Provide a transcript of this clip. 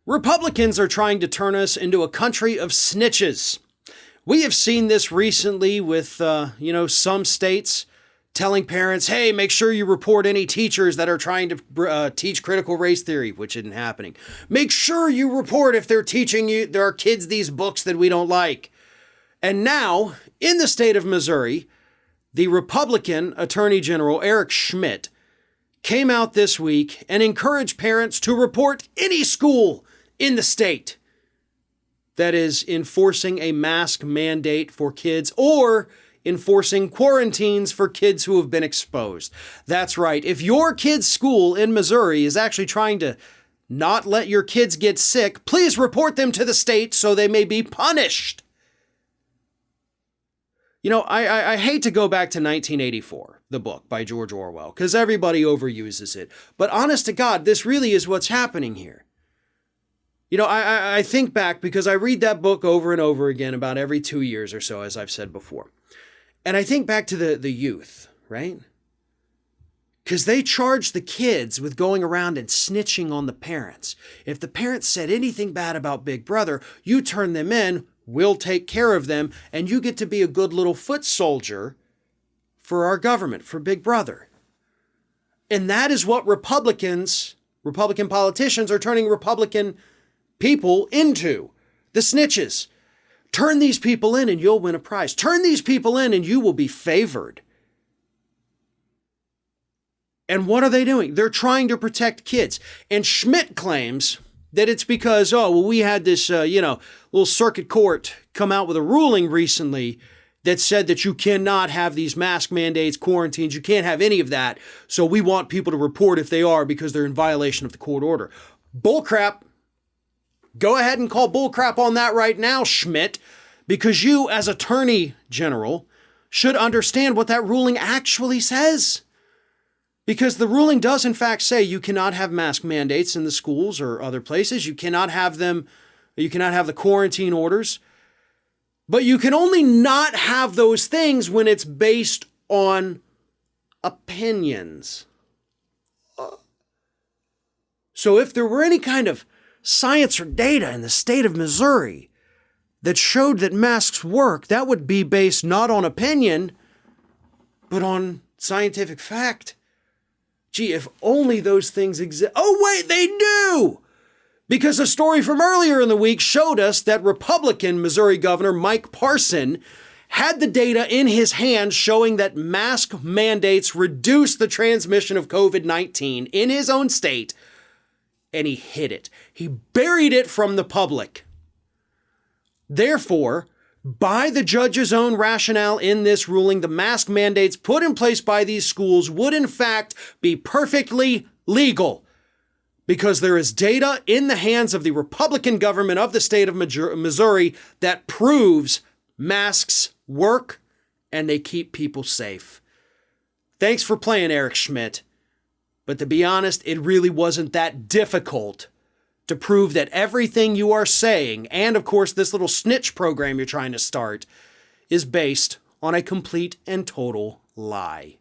Republicans are trying to turn us into a country of snitches. We have seen this recently with, some states telling parents, hey, make sure you report any teachers that are trying to teach critical race theory, which isn't happening. Make sure you report if they're teaching our kids these books that we don't like. And now, in the state of Missouri, the Republican Attorney General Eric Schmitt came out this week and encouraged parents to report any school in the state that is enforcing a mask mandate for kids or enforcing quarantines for kids who have been exposed. That's right. If your kid's school in Missouri is actually trying to not let your kids get sick, please report them to the state so they may be punished. You know, I hate to go back to 1984, the book by George Orwell, because everybody overuses it. But honest to God, this really is what's happening here. You know, I think back because I read that book over and over again about every 2 years or so, as I've said before. And I think back to the youth, right? Because they charged the kids with going around and snitching on the parents. If the parents said anything bad about Big Brother, you turn them in, we'll take care of them, and you get to be a good little foot soldier for our government, for Big Brother. And that is what Republican politicians are turning Republican people into, the snitches. Turn these people in and you'll win a prize. Turn these people in and you will be favored. And what are they doing? They're trying to protect kids. And Schmitt claims that it's because, we had this, little circuit court come out with a ruling recently that said that you cannot have these mask mandates, quarantines, you can't have any of that. So we want people to report if they are because they're in violation of the court order. Bullcrap. Go ahead and call bullcrap on that right now, Schmitt, because you, as Attorney General, should understand what that ruling actually says. Because the ruling does, in fact, say you cannot have mask mandates in the schools or other places. You cannot have them. You cannot have the quarantine orders. But you can only not have those things when it's based on opinions. So if there were any kind of science or data in the state of Missouri that showed that masks work, that would be based not on opinion, but on scientific fact. Gee, if only those things exist. Oh, wait, they do! Because a story from earlier in the week showed us that Republican Missouri Governor Mike Parson had the data in his hand showing that mask mandates reduce the transmission of COVID-19 in his own state, and he hid it. He buried it from the public. Therefore, by the judge's own rationale in this ruling, the mask mandates put in place by these schools would in fact be perfectly legal because there is data in the hands of the Republican government of the state of Missouri that proves masks work and they keep people safe. Thanks for playing, Eric Schmitt. But to be honest, it really wasn't that difficult to prove that everything you are saying, and of course this little snitch program you're trying to start, is based on a complete and total lie.